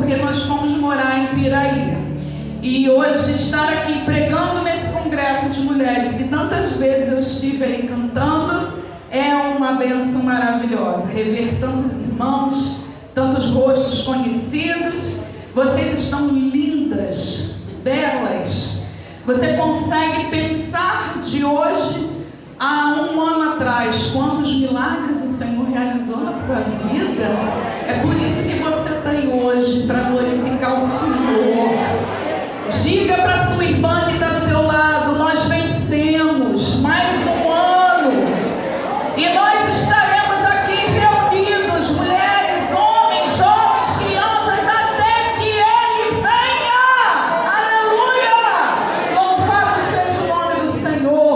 porque nós fomos morar em Piraí. E hoje estar aqui pregando nesse congresso de mulheres que tantas vezes eu estive aí cantando é uma bênção maravilhosa. Rever tantos irmãos, tantos rostos conhecidos. Vocês estão lindas, belas. Você consegue pensar de hoje a um ano atrás quantos milagres o Senhor realizou na tua vida? É por isso que você está aí hoje, para glorificar o Senhor. Diga para sua irmã que está do teu lado: nós vencemos mais um ano e nós estaremos aqui reunidos, mulheres, homens, jovens, crianças, até que Ele venha. Aleluia! Louvado seja o nome do Senhor.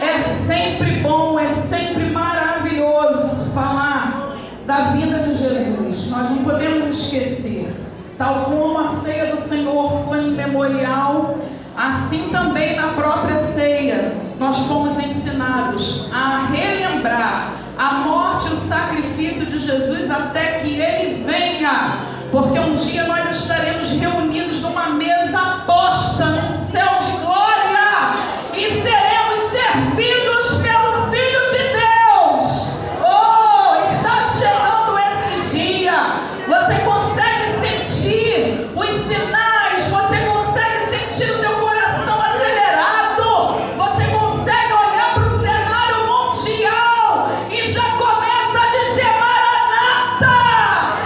É sempre bom, é sempre maravilhoso falar da vida de Jesus. Nós não podemos esquecer. Tal como a ceia do Senhor foi um memorial, assim também na própria ceia nós fomos ensinados a relembrar a morte e o sacrifício de Jesus até que Ele venha, porque um dia nós estaremos reunidos numa mesa posta num céu de glória e seremos servidos pelo Filho de Deus. Oh, está chegando esse dia. Você consegue sentir os sinais, você consegue sentir o teu coração acelerado, você consegue olhar para o cenário mundial e já começa a dizer: Maranata,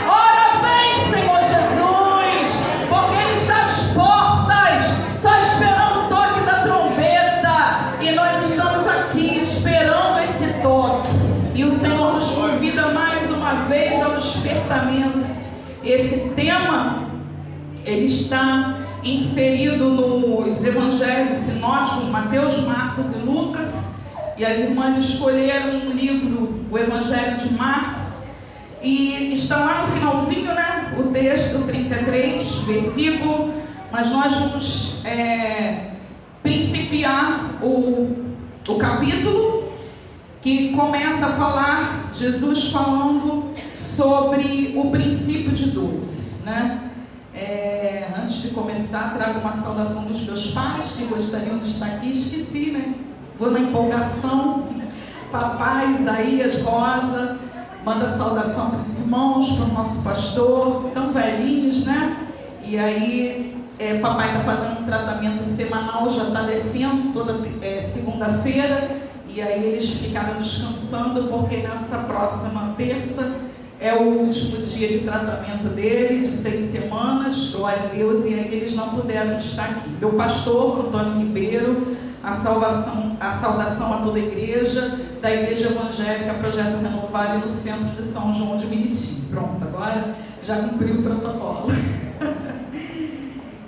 ora vem, Senhor Jesus, porque Ele está às portas, só esperando o toque da trombeta, e nós estamos aqui esperando esse toque, e o Senhor nos convida mais uma vez ao despertamento. Esse tema, ele está inserido nos evangelhos sinóticos, Mateus, Marcos e Lucas, e as irmãs escolheram um livro, o Evangelho de Marcos, e está lá no finalzinho, né, o texto 33, versículo, mas nós vamos principiar o capítulo, que começa a falar, Jesus falando sobre o princípio de dores, né? Antes de começar, trago uma saudação dos meus pais que gostariam de estar aqui. Esqueci, né? Vou na empolgação. Papai Isaías Rosa manda saudação para os irmãos, para o nosso pastor, tão velhinhos, né? E aí, papai está fazendo um tratamento semanal, já está descendo toda segunda-feira, e aí eles ficaram descansando, porque nessa próxima terça é o último dia de tratamento dele, de 6 semanas, glória a Deus, e aí eles não puderam estar aqui. Meu pastor, Antônio Ribeiro, a saudação a toda a igreja, da Igreja Evangélica Projeto Renovado no centro de São João de Meriti. Pronto, agora já cumpriu o protocolo.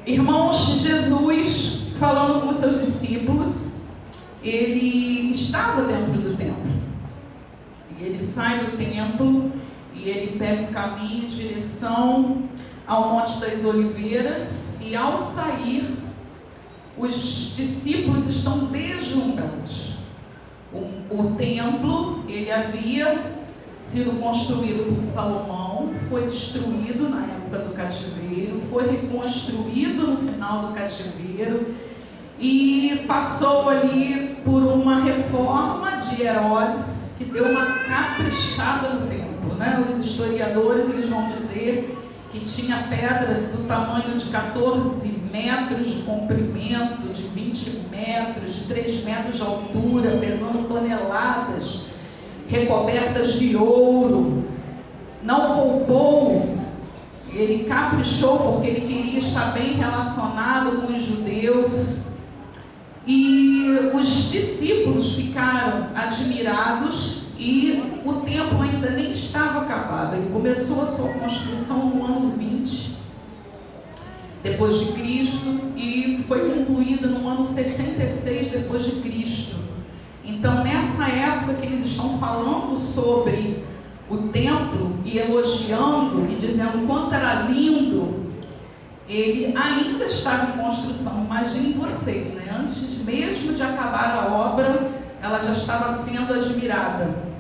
Irmãos, Jesus, falando com os seus discípulos, ele estava dentro do templo. E ele sai do templo e ele pega o caminho em direção ao Monte das Oliveiras, e ao sair, os discípulos estão deslumbrados. O templo, ele havia sido construído por Salomão, foi destruído na época do cativeiro, foi reconstruído no final do cativeiro, e passou ali por uma reforma de Herodes, que deu uma caprichada no templo, né? Os historiadores, eles vão dizer que tinha pedras do tamanho de 14 metros de comprimento, de 20 metros, de 3 metros de altura, pesando toneladas, recobertas de ouro. Não poupou, ele caprichou, porque ele queria estar bem relacionado com os judeus. E os discípulos ficaram admirados, e o templo ainda nem estava acabado. Ele começou a sua construção no ano 20 depois de Cristo e foi concluído no ano 66 depois de Cristo. Então, nessa época que eles estão falando sobre o templo e elogiando e dizendo quanto era lindo, ele ainda estava em construção. Imaginem vocês, né? Antes mesmo de acabar a obra, ela já estava sendo admirada.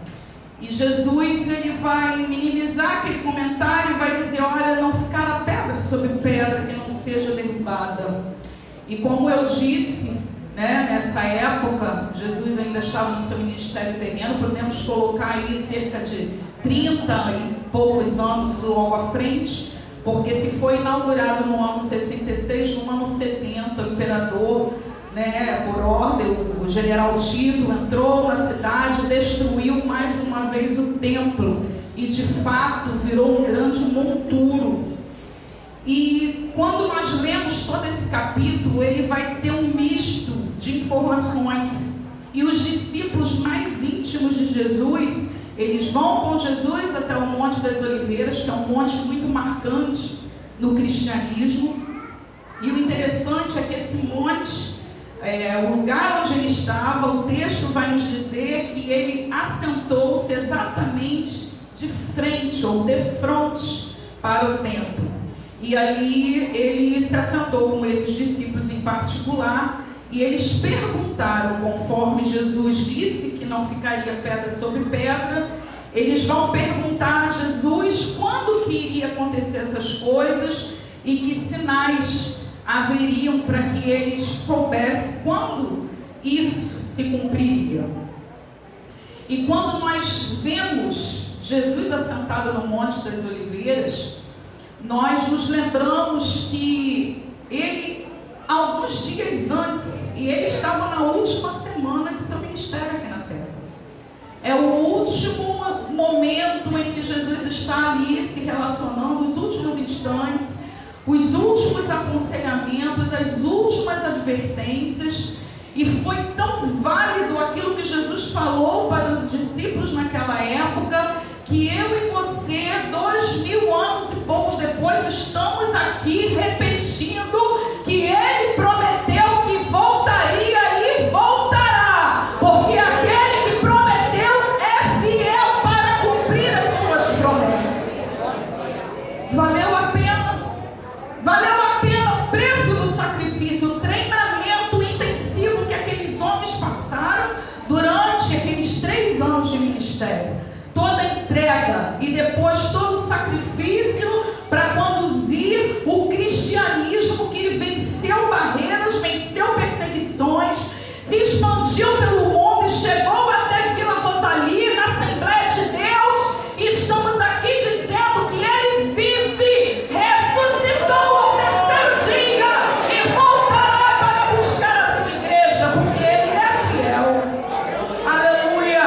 E Jesus, ele vai minimizar aquele comentário e vai dizer: olha, não sobre pedra que não seja derrubada. E como eu disse, nessa época, Jesus ainda estava no seu ministério terreno, podemos colocar aí cerca de 30 e poucos anos logo à frente, porque se foi inaugurado no ano 66, no ano 70, o imperador, por ordem, o general Tito entrou na cidade, destruiu mais uma vez o templo e de fato virou um grande monturo. E quando nós lemos todo esse capítulo, ele vai ter um misto de informações. E os discípulos mais íntimos de Jesus, eles vão com Jesus até o Monte das Oliveiras, que é um monte muito marcante no cristianismo. E o interessante é que esse monte, o lugar onde ele estava, o texto vai nos dizer que ele assentou-se exatamente de frente ou de frente para o templo. E ali ele se assentou com esses discípulos em particular, e eles perguntaram, conforme Jesus disse que não ficaria pedra sobre pedra, eles vão perguntar a Jesus quando que iria acontecer essas coisas e que sinais haveriam para que eles soubessem quando isso se cumpriria. E quando nós vemos Jesus assentado no Monte das Oliveiras, nós nos lembramos que ele, alguns dias antes, e ele estava na última semana de seu ministério aqui na Terra. É o último momento em que Jesus está ali se relacionando, os últimos instantes, os últimos aconselhamentos, as últimas advertências. E foi tão válido aquilo que Jesus falou para os discípulos naquela época, que eu e você, 2000 anos e poucos depois, estamos aqui repetindo que ele prometeu que voltaria e voltará, porque aquele que prometeu é fiel para cumprir as suas promessas. Valeu a pena o preço do sacrifício, o treinamento intensivo que aqueles homens passaram durante aqueles 3 anos de ministério. Toda a entrega e depois todo o sacrifício para conduzir o cristianismo que venceu barreiras, venceu perseguições, se expandiu pelo mundo e chegou até Vila Rosalia, na Assembleia de Deus. E estamos aqui dizendo que ele vive, ressuscitou ao terceiro dia e voltará para buscar a sua igreja, porque ele é fiel. Aleluia!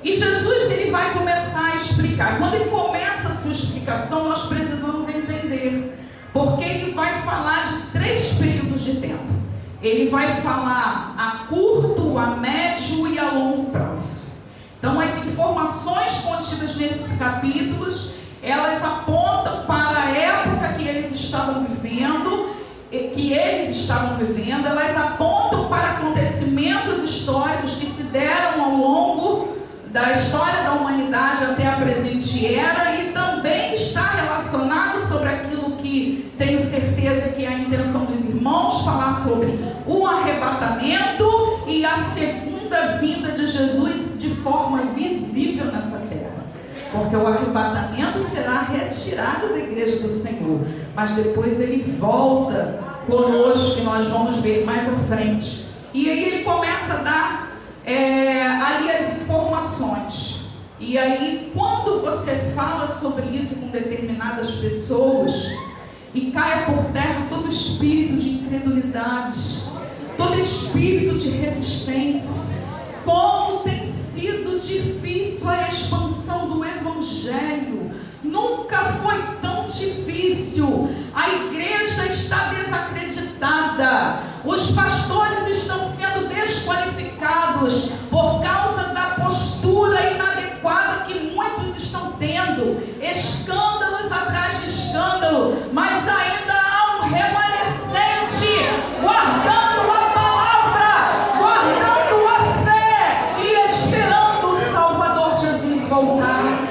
E Jesus, ele vai começar a explicar. Quando ele começa a sua explicação, nós precisamos entender, porque ele vai falar de 3 períodos de tempo. Ele vai falar a curto, a médio e a longo prazo. Então, as informações contidas nesses capítulos, elas apontam para a época que eles estavam vivendo, elas apontam para acontecimentos históricos que se deram ao longo da história da humanidade até a presente era, e também está relacionado sobre aquilo que tenho certeza que é a intenção dos irmãos, falar sobre o arrebatamento e a segunda vinda de Jesus de forma visível nessa terra. Porque o arrebatamento será retirado da igreja do Senhor, mas depois ele volta conosco, que nós vamos ver mais à frente. E aí ele começa a dar ali as informações. E aí, quando você fala sobre isso com determinadas pessoas, e cai por terra todo espírito de incredulidade, todo espírito de resistência, como tem sido difícil a expansão do Evangelho. Nunca foi tão difícil. A igreja está desacreditada, os pastores estão sendo desqualificados por causa da postura inadequada que muitos estão tendo, escândalos atrás de escândalo, mas ainda há um remanescente guardando a palavra, guardando a fé e esperando o Salvador Jesus voltar.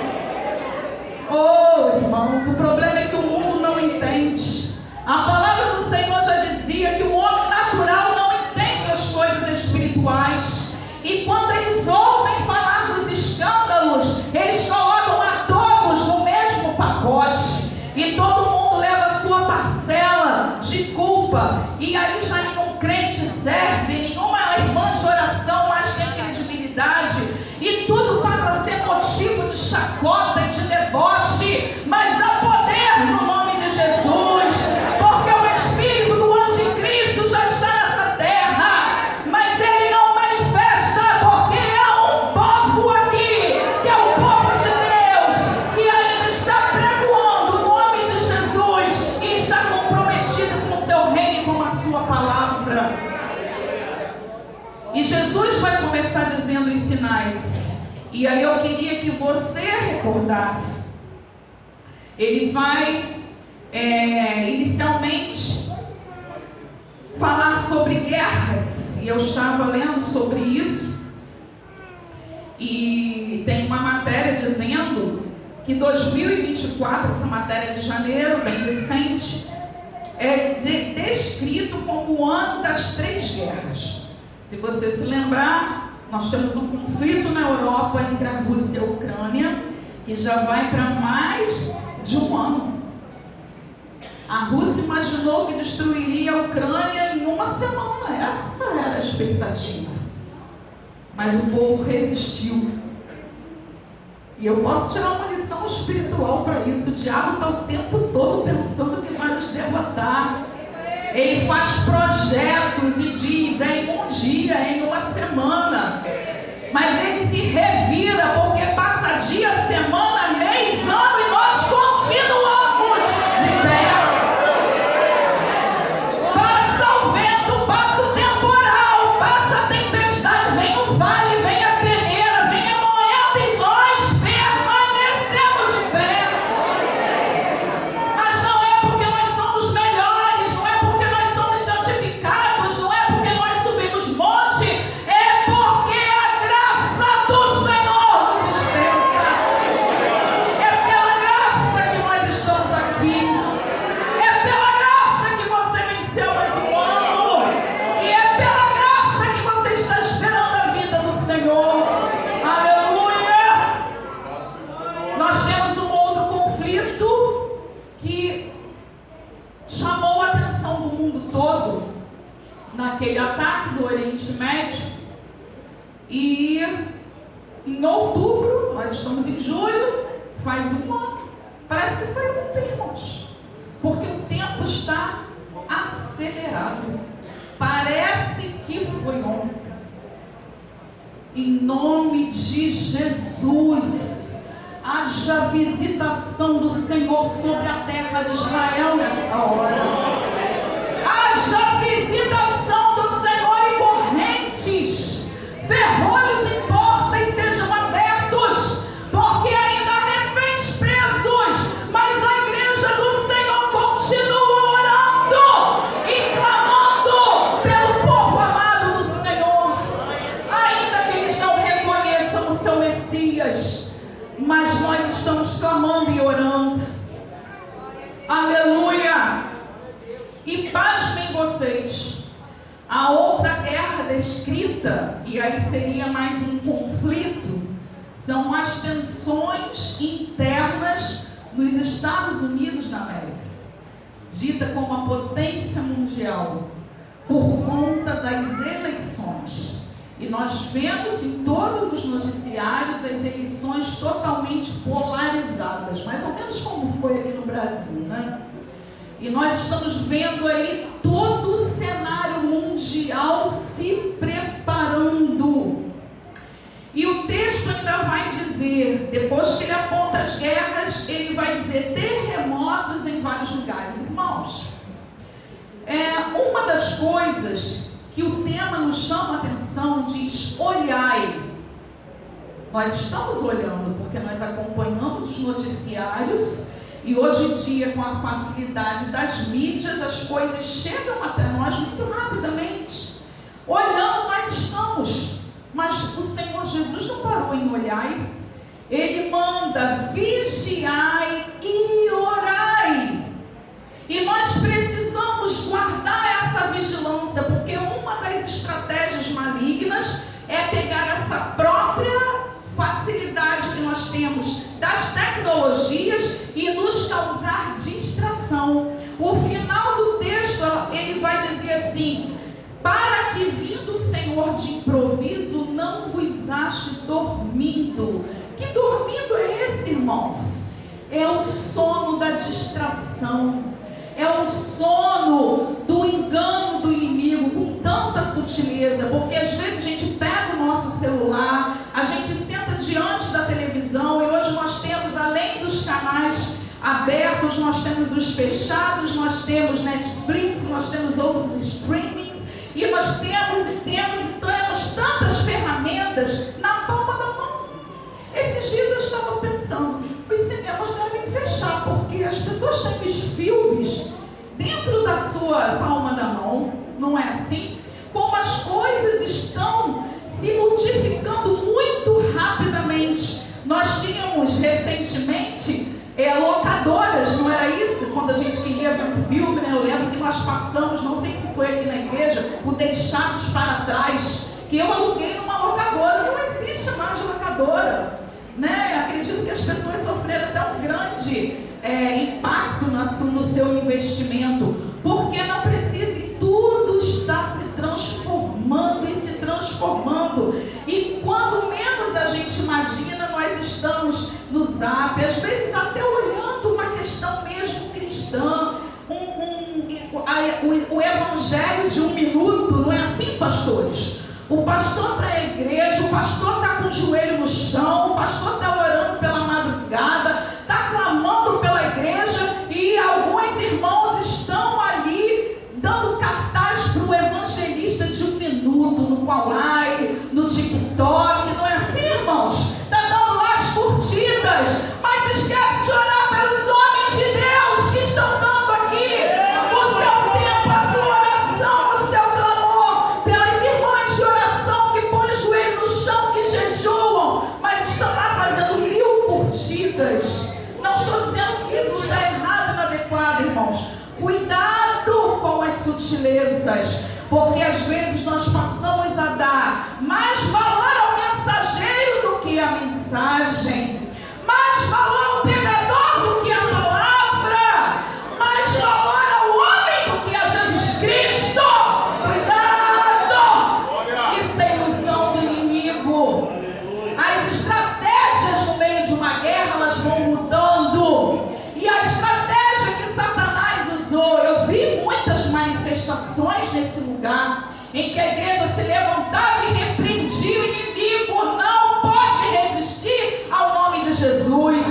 Oh, irmãos, o problema é que o mundo não entende. A palavra do Senhor já dizia que o homem natural não entende as coisas espirituais. E quando eles ouvem falar dos escândalos, eles colocam a todos no mesmo pacote. e todo mundo leva a sua parcela de culpa, e aí já nenhum crente serve, nenhuma irmã de oração mais tem credibilidade, e tudo passa a ser motivo de chacota e de deboche. Mas há poder no nome de Jesus, porque o espírito do anticristo já está nessa terra, mas ele não manifesta, porque há um povo aqui, que é o povo de Deus, que ainda está pregoando o nome de Jesus e está comprometido com o seu reino e com a sua palavra. E Jesus vai começar dizendo os sinais, e aí eu queria que você recordasse. Ele vai inicialmente falar sobre guerras, e eu estava lendo sobre isso, e tem uma matéria dizendo que 2024, essa matéria de janeiro, bem recente, é descrito como o ano das 3 guerras. Se você se lembrar, nós temos um conflito na Europa entre a Rússia e a Ucrânia, que já vai para mais de um ano. A Rússia imaginou que destruiria a Ucrânia em uma semana. Essa era a expectativa. Mas o povo resistiu. E eu posso tirar uma lição espiritual para isso. O diabo está o tempo todo pensando que vai nos derrotar. Ele faz projetos e diz: é em um dia, é em uma semana. Mas ele se revira, porque passa dia, semana, mês, ano, e nós continuamos de pé. Passa o vento, passa o temporal, passa a tempestade, vem o vale, vem a peneira, vem a moeda, e nós permanecemos de pé. Mas não é porque nós somos melhores, não é porque nós somos santificados, não é porque nós subimos monte, é porque a graça do Senhor nos sustenta. É pela graça que nós estamos aqui. É pela graça que você venceu mais um ano. E é pela graça que você está esperando a vida do Senhor. Aleluia! Nós temos um outro conflito que chamou a atenção do mundo todo naquele ataque do Oriente Médio. E em outubro, nós estamos em julho, faz um ano. Parece que foi ontem, irmãos, porque o tempo está acelerado. Parece que foi ontem. Em nome de Jesus, haja visitação do Senhor sobre a terra de Israel nessa hora. Haja visitação do Senhor e correntes, ferrolhos e portas sejam abertos, porque ainda há reféns presos, mas a igreja do Senhor continua orando e clamando pelo povo amado do Senhor, ainda que eles não reconheçam o seu Messias, mas nós estamos clamando e orando. Aleluia! E pasmem vocês, a outra guerra descrita, e aí seria mais um conflito, são as tensões internas dos Estados Unidos da América, dita como a potência mundial, por conta das eleições. E nós vemos em todos os noticiários as eleições totalmente polarizadas, mais ou menos como foi aqui no Brasil, né? E nós estamos vendo aí todo o cenário mundial se preparando. E o texto ainda vai dizer, depois que ele aponta as guerras, ele vai dizer terremotos em vários lugares. Irmãos, uma das coisas que o tema nos chama a atenção diz: olhai. Nós estamos olhando porque nós acompanhamos os noticiários. E hoje em dia, com a facilidade das mídias, as coisas chegam até nós muito rapidamente. Olhando, nós estamos. Mas o Senhor Jesus não parou em olhar. Ele manda: vigiai e orai. E nós precisamos guardar essa vigilância, porque uma das estratégias malignas é pegar essa própria facilidade que nós temos das tecnologias e nos causar oração. O final do texto, ele vai dizer assim: para que vindo o Senhor de improviso não vos ache dormindo. Que dormindo é esse, irmãos? É o sono da distração, é o sono do engano do inimigo com tanta sutileza, porque às vezes a gente pega o nosso celular, a gente senta diante da televisão, e hoje nós temos, além dos canais abertos, nós temos os fechados, nós temos Netflix, nós temos outros streamings, e nós temos tantas ferramentas na palma da mão. Esses dias eu estava pensando, os cinemas devem fechar, porque as pessoas têm os filmes dentro da sua palma da mão, não é assim? Como as coisas estão se multiplicando muito rapidamente. Nós tínhamos recentemente locadoras, não era isso? Quando a gente queria ver um filme, né? Eu lembro que nós passamos, não sei se foi aqui na igreja, o Deixados para Trás, que eu aluguei numa locadora. Não existe mais locadora, né? Acredito que as pessoas sofreram até um grande impacto no seu investimento, porque não precisa, e tudo está se transformando e se transformando, e quando menos a gente imagina, nós estamos no Zap, às vezes até olhando uma questão mesmo cristã, o evangelho de 1 minuto, não é assim, pastores? O pastor para a igreja, o pastor está com o joelho no chão, o pastor está orando pela madrugada, está clamando pela igreja, e alguns irmãos estão ali dando cartaz para o evangelista de 1 minuto, no Kawaii, no TikTok, não é assim, irmãos? Está dando lá as curtidas, mas esquece de orar pelos homens de Deus que estão dando aqui o seu tempo, a sua oração, o seu clamor, pelas irmãs de oração que põem o joelho no chão, que jejuam, mas estão lá fazendo 1000 curtidas. Não estou dizendo que isso está errado e inadequado, irmãos. Cuidado com as sutilezas, porque às vezes nós passamos a dar mais valor ao mensageiro do que a mensagem, mais valor ao pregador do que a palavra, mais valor ao homem do que a Jesus Cristo. Cuidado! Isso é ilusão do inimigo. As estratégias no meio de uma guerra, elas vão mudando, e a estratégia que Satanás usou, eu vi muitas manifestações nesse lugar, em que a igreja se levantava e repreendia o inimigo. Não pode resistir ao nome de Jesus.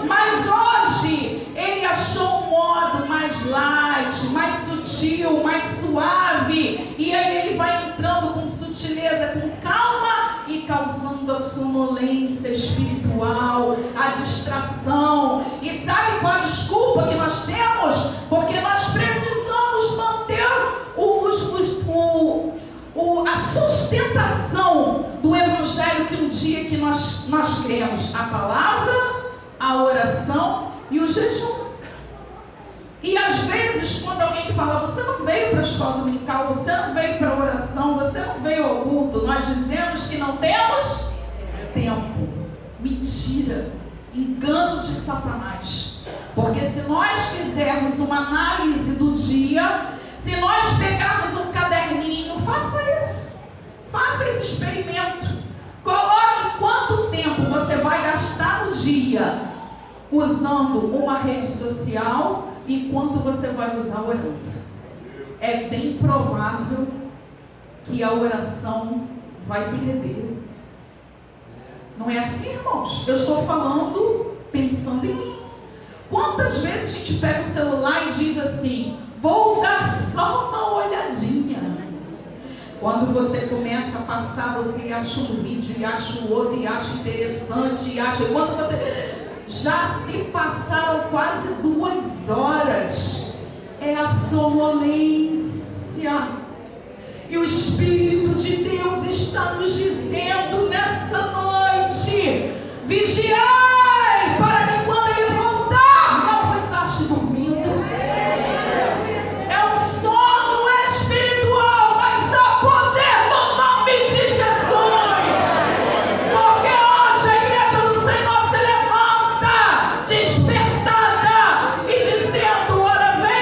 Mas hoje ele achou um modo mais light, mais sutil, mais suave, e aí ele vai entrando com sutileza, com calma, e causando a sonolência espiritual, a distração. E sabe qual a desculpa que nós temos? Porque nós precisamos manter a sustentação do evangelho que um dia que nós cremos: a palavra, a oração e o jejum. E às vezes, quando alguém fala, você não veio para a escola dominical, você não veio para a oração, você não veio ao culto, nós dizemos que não temos tempo. Mentira, engano de Satanás. Porque se nós fizermos uma análise do dia, se nós pegarmos um caderninho, faça esse experimento, coloque quanto tempo você vai gastar no dia usando uma rede social e quanto você vai usar orando. É bem provável que a oração vai perder. Não é assim, irmãos? Eu estou falando pensando em mim. Quantas vezes a gente pega o celular e diz assim: vou dar só uma olhadinha. Quando você começa a passar, você acha um vídeo, e acha o outro, e acha interessante, e acha... Quando você... Já se passaram quase 2 horas. É a sonolência. E o Espírito de Deus está nos dizendo nessa noite: vigiai, para que quando Ele voltar, não vos ache dormindo. É um sono espiritual, mas há poder no nome de Jesus. Porque hoje a igreja do Senhor se levanta despertada e dizendo: ora vem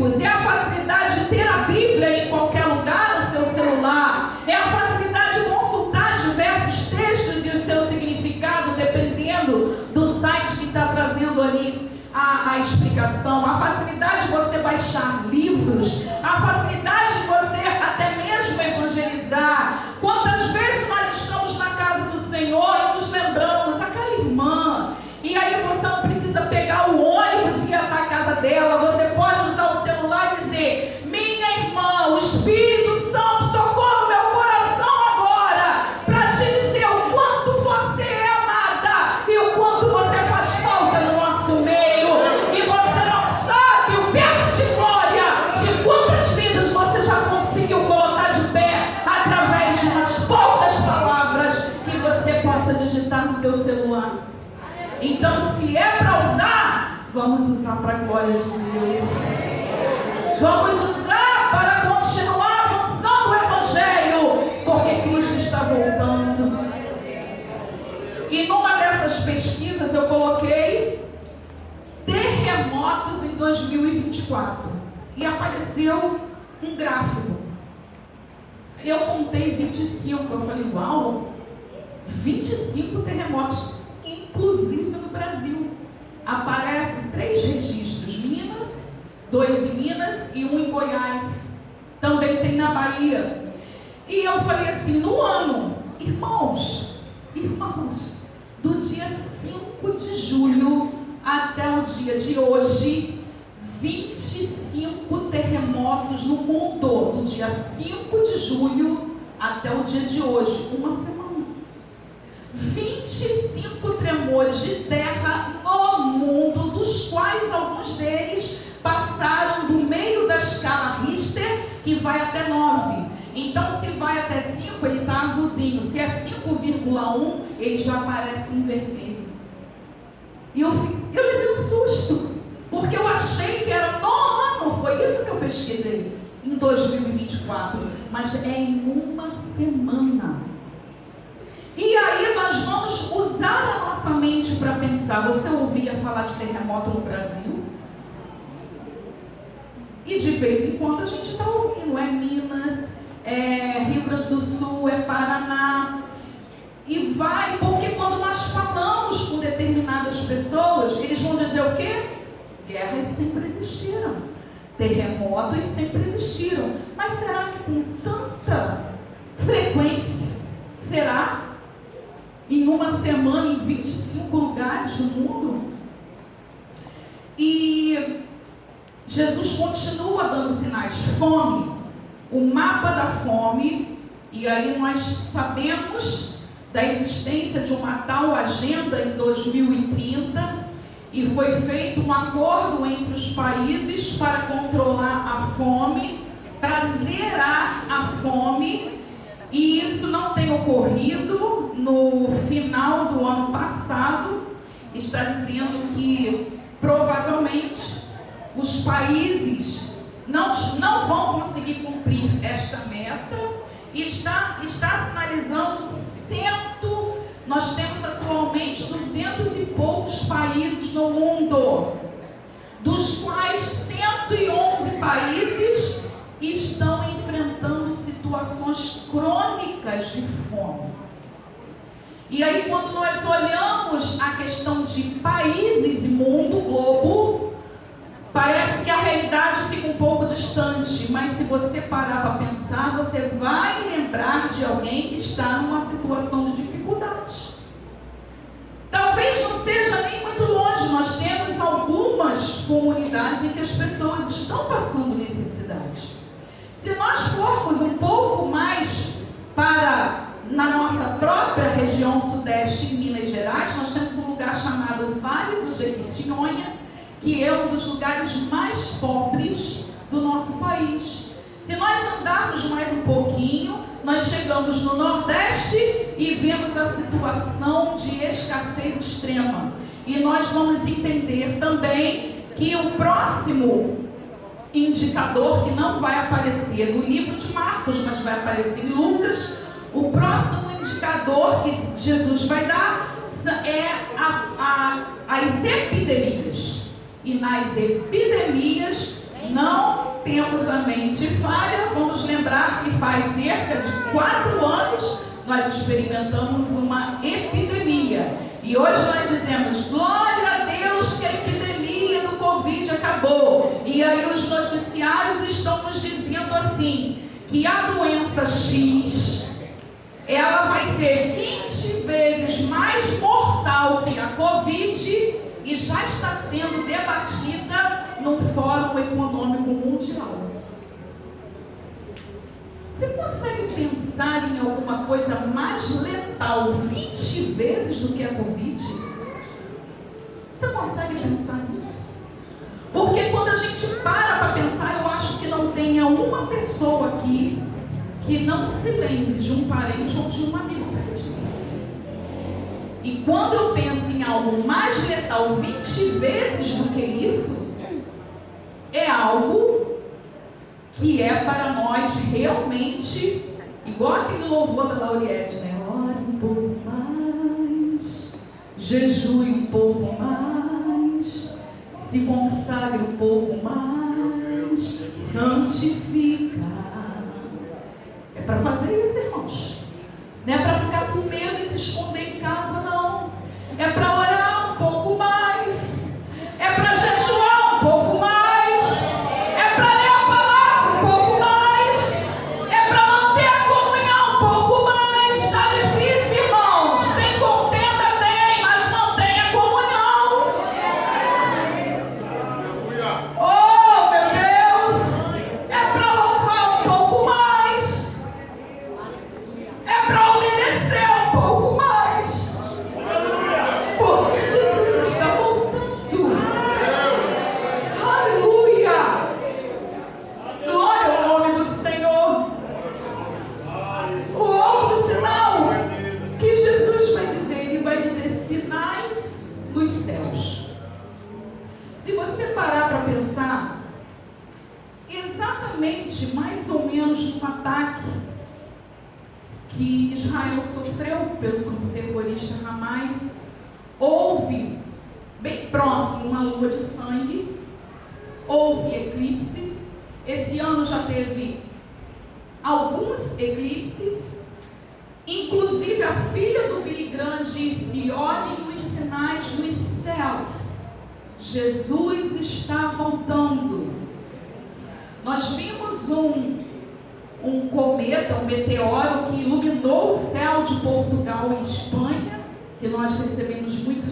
bíblicos, é a facilidade de ter a Bíblia em qualquer lugar no seu celular, é a facilidade de consultar diversos textos e o seu significado, dependendo do site que está trazendo ali a explicação, a facilidade de você baixar livros, a facilidade de você até mesmo evangelizar. Quantas vezes nós estamos na casa do Senhor e nos lembramos aquela irmã, e aí você não precisa pegar o ônibus e ir até a casa dela, você pode usar o celular e dizer: minha irmã, o Espírito Santo tocou no meu coração agora para te dizer o quanto você é amada e o quanto você faz falta no nosso meio, e você não sabe o peso de glória de quantas vidas você já conseguiu colocar de pé através de umas poucas palavras que você possa digitar no teu celular. Então, se é para usar, vamos usar para a glória de Deus. Vamos usar para continuar avançando o Evangelho, porque Cristo está voltando. E numa dessas pesquisas eu coloquei terremotos em 2024. E apareceu um gráfico. Eu contei 25, eu falei, uau, 25 terremotos, inclusive no Brasil. Aparece 3 registros, Minas, 2 em Minas e 1 em Goiás. Também tem na Bahia. E eu falei assim, no ano, irmãos, do dia 5 de julho até o dia de hoje, 25 terremotos no mundo, do dia 5 de julho até o dia de hoje, uma semana. 25 tremores de terra no mundo, dos quais alguns deles passaram do meio da escala Richter, que vai até 9. Então, se vai até 5, ele está azulzinho. Se é 5,1, ele já aparece em vermelho. E eu levei um susto, porque eu achei que era, não foi isso que eu pesquisei em 2024, mas é em uma semana. E aí nós vamos usar a nossa mente para pensar. Você ouvia falar de terremoto no Brasil? E de vez em quando a gente está ouvindo, é Minas, é Rio Grande do Sul, é Paraná. E vai, porque quando nós falamos com determinadas pessoas, eles vão dizer o quê? Guerras sempre existiram, terremotos sempre existiram. Mas será que com tanta frequência? Será? Em uma semana, em 25 lugares do mundo? E Jesus continua dando sinais. Fome, o mapa da fome, e aí nós sabemos da existência de uma tal agenda em 2030, e foi feito um acordo entre os países para controlar a fome, para zerar a fome. E isso não tem ocorrido. No final do ano passado, está dizendo que provavelmente os países não vão conseguir cumprir esta meta. Está sinalizando nós temos atualmente 200 e poucos países no mundo, dos quais 111 países estão enfrentando situações crônicas de fome. E aí, quando nós olhamos a questão de países e mundo, globo, parece que a realidade fica um pouco distante, mas se você parar para pensar, você vai lembrar de alguém que está numa situação de dificuldade. Talvez não seja nem muito longe, nós temos algumas comunidades em que as pessoas estão passando necessidade. Se nós formos um pouco mais na nossa própria região sudeste, em Minas Gerais, nós temos um lugar chamado Vale do Jequitinhonha, que é um dos lugares mais pobres do nosso país. Se nós andarmos mais um pouquinho, nós chegamos no Nordeste e vemos a situação de escassez extrema. E nós vamos entender também que o próximo indicador, que não vai aparecer no livro de Marcos, mas vai aparecer em Lucas, o próximo indicador que Jesus vai dar é as epidemias. E nas epidemias não temos a mente falha, vamos lembrar que faz cerca de 4 anos nós experimentamos uma epidemia. E hoje nós dizemos, glória a Deus que a epidemia do Covid acabou. E aí os noticiários estão nos dizendo assim, que a doença X, ela vai ser 20 vezes mais mortal que a Covid e já está sendo debatida num fórum econômico mundial. Você consegue pensar em alguma coisa mais letal 20 vezes do que a Covid? Você consegue pensar nisso? Porque quando a gente para pensar, eu acho que não tenha uma pessoa aqui que não se lembre de um parente ou de um amigo perdido. E quando eu penso em algo mais letal 20 vezes do que isso, é algo que é para nós realmente, igual aquele louvor da Lauriette, né? Ore um pouco mais, jejue um pouco mais, se consagre um pouco mais, santifica. É para fazer isso, irmãos. Não é para ficar com medo e se esconder em casa, não. É para orar um pouco mais. É para jejuar um pouco mais. É para ler a palavra um pouco mais. É para manter a comunhão um pouco mais. Está difícil, irmãos. Tem contenda, tem, mas não tem a comunhão. Oh, meu Deus. É para louvar um pouco mais. É para obedecer um pouco mais. Porque Jesus está voltando. Aleluia. Glória ao nome do Senhor. O outro sinal que Jesus vai dizer, ele vai dizer sinais nos céus. Se você parar para pensar, exatamente mais ou menos no ataque que Israel sofreu pelo grupo terrorista Hamas, houve bem próximo uma lua de sangue, houve eclipse. Esse ano já teve alguns eclipses, inclusive a filha do Billy Graham disse, olhem os sinais nos céus, Jesus está voltando. Nós vimos um cometa, um meteoro que iluminou o céu de Portugal e Espanha, que nós recebemos muitas